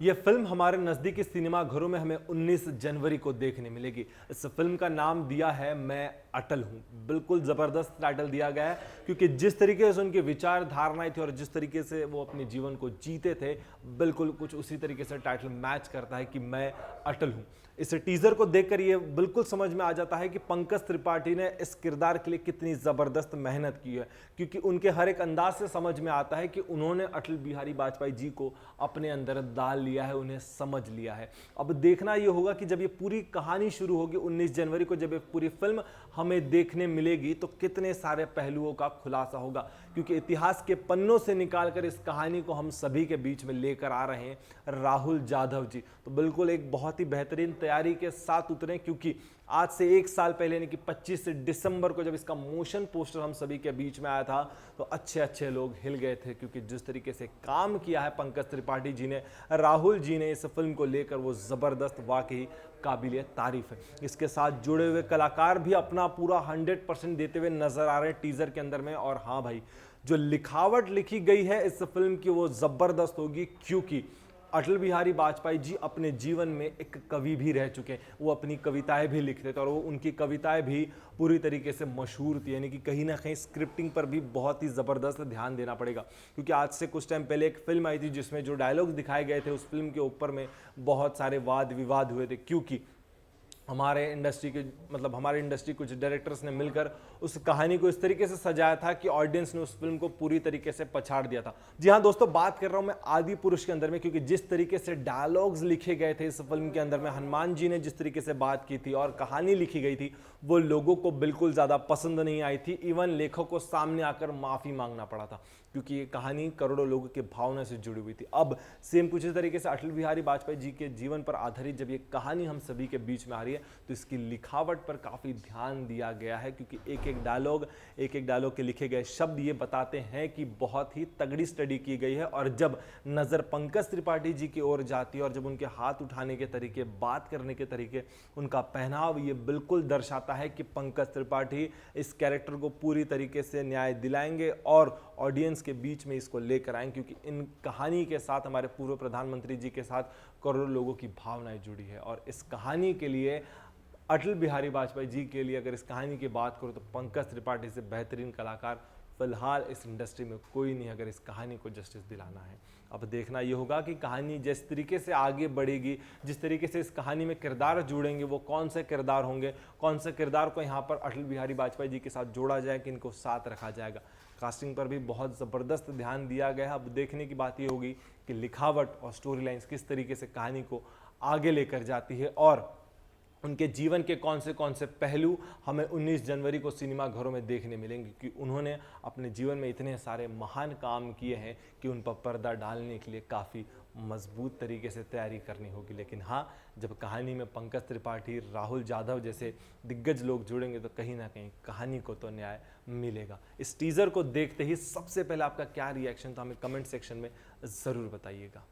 ये फिल्म हमारे नज़दीकी सिनेमा घरों में हमें 19 जनवरी को देखने मिलेगी। इस फिल्म का नाम दिया है मैं अटल हूँ। बिल्कुल ज़बरदस्त टाइटल दिया गया है क्योंकि जिस तरीके से उनकी विचारधारणाएं थी और जिस तरीके से वो अपने जीवन को जीते थे, बिल्कुल कुछ उसी तरीके से टाइटल मैच करता है कि मैं अटल हूँ। इस टीजर को देखकर ये बिल्कुल समझ में आ जाता है कि पंकज त्रिपाठी ने इस किरदार के लिए कितनी ज़बरदस्त मेहनत की है, क्योंकि उनके हर एक अंदाज से समझ में आता है कि उन्होंने अटल बिहारी वाजपेयी जी को अपने अंदर डाल लिया है, उन्हें समझ लिया है। अब देखना ये होगा कि जब ये पूरी कहानी शुरू होगी 19 जनवरी को, जब ये पूरी फिल्म हमें देखने मिलेगी तो कितने सारे पहलुओं का खुलासा होगा, क्योंकि इतिहास के पन्नों से निकालकर इस कहानी को हम सभी के बीच में लेकर आ रहे हैं राहुल जाधव जी। तो बिल्कुल एक बहुत ही बेहतरीन तैयारी के साथ उतरे, क्योंकि आज से एक साल पहले यानी कि 25 दिसंबर को जब इसका मोशन पोस्टर हम सभी के बीच में आया था तो अच्छे अच्छे लोग हिल गए थे, क्योंकि जिस तरीके से काम किया है पंकज त्रिपाठी जी ने, राहुल जी ने इस फिल्म को लेकर, वो ज़बरदस्त, वाकई काबिल तारीफ है। इसके साथ जुड़े हुए कलाकार भी अपना पूरा 100% देते हुए नजर आ रहे हैं टीजर के अंदर में। और हाँ भाई, जो लिखावट लिखी गई है इस फिल्म की वो ज़बरदस्त होगी, क्योंकि अटल बिहारी वाजपेयी जी अपने जीवन में एक कवि भी रह चुके हैं। वो अपनी कविताएं भी लिखते थे और वो उनकी कविताएं भी पूरी तरीके से मशहूर थी, यानी कि कहीं ना कहीं स्क्रिप्टिंग पर भी बहुत ही ज़बरदस्त ध्यान देना पड़ेगा, क्योंकि आज से कुछ टाइम पहले एक फिल्म आई थी जिसमें जो डायलॉग्स दिखाए गए थे उस फिल्म के ऊपर में बहुत सारे वाद विवाद हुए थे, क्योंकि हमारे इंडस्ट्री कुछ डायरेक्टर्स ने मिलकर उस कहानी को इस तरीके से सजाया था कि ऑडियंस ने उस फिल्म को पूरी तरीके से पछाड़ दिया था। जी हाँ दोस्तों, बात कर रहा हूं मैं आदि पुरुष के अंदर में, क्योंकि जिस तरीके से डायलॉग्स लिखे गए थे इस फिल्म के अंदर में, हनुमान जी ने जिस तरीके से बात की थी और कहानी लिखी गई थी, वो लोगों को बिल्कुल ज़्यादा पसंद नहीं आई थी। इवन लेखक को सामने आकर माफ़ी मांगना पड़ा था, क्योंकि ये कहानी करोड़ों लोगों की भावना से जुड़ी हुई थी। अब सेम कुछ इस तरीके से अटल बिहारी वाजपेयी जी के जीवन पर आधारित जब ये कहानी हम सभी के बीच में आ रही है तो इसकी लिखावट पर काफ़ी ध्यान दिया गया है, क्योंकि एक एक डायलॉग के लिखे गए शब्द ये बताते हैं कि बहुत ही तगड़ी स्टडी की गई है। और जब नज़र पंकज त्रिपाठी जी की ओर जाती है और जब उनके हाथ उठाने के तरीके, बात करने के तरीके, उनका पहनाव, ये बिल्कुल दर्शाता है कि पंकज त्रिपाठी इस कैरेक्टर को पूरी तरीके से न्याय दिलाएंगे और ऑडियंस के बीच में इसको लेकर आएंगे, क्योंकि इन कहानी के साथ हमारे पूर्व प्रधानमंत्री जी के साथ करोड़ों लोगों की भावनाएं जुड़ी है। और इस कहानी के लिए, अटल बिहारी वाजपेयी जी के लिए अगर इस कहानी की बात करूं तो पंकज त्रिपाठी से बेहतरीन कलाकार फिलहाल इस इंडस्ट्री में कोई नहीं, अगर इस कहानी को जस्टिस दिलाना है। अब देखना ये होगा कि कहानी जिस तरीके से आगे बढ़ेगी, जिस तरीके से इस कहानी में किरदार जुड़ेंगे, वो कौन से किरदार होंगे, कौन से किरदार को यहाँ पर अटल बिहारी वाजपेयी जी के साथ जोड़ा जाए, कि इनको साथ रखा जाएगा। कास्टिंग पर भी बहुत ज़बरदस्त ध्यान दिया गया है। अब देखने की बात ये होगी कि लिखावट और स्टोरी लाइन्स किस तरीके से कहानी को आगे लेकर जाती है और उनके जीवन के कौन से पहलू हमें 19 जनवरी को सिनेमा घरों में देखने मिलेंगे, क्योंकि उन्होंने अपने जीवन में इतने सारे महान काम किए हैं कि उन पर पर्दा डालने के लिए काफ़ी मजबूत तरीके से तैयारी करनी होगी। लेकिन हाँ, जब कहानी में पंकज त्रिपाठी, राहुल जाधव जैसे दिग्गज लोग जुड़ेंगे तो कहीं ना कहीं कहानी को तो न्याय मिलेगा। इस टीज़र को देखते ही सबसे पहले आपका क्या रिएक्शन था, हमें कमेंट सेक्शन में ज़रूर बताइएगा।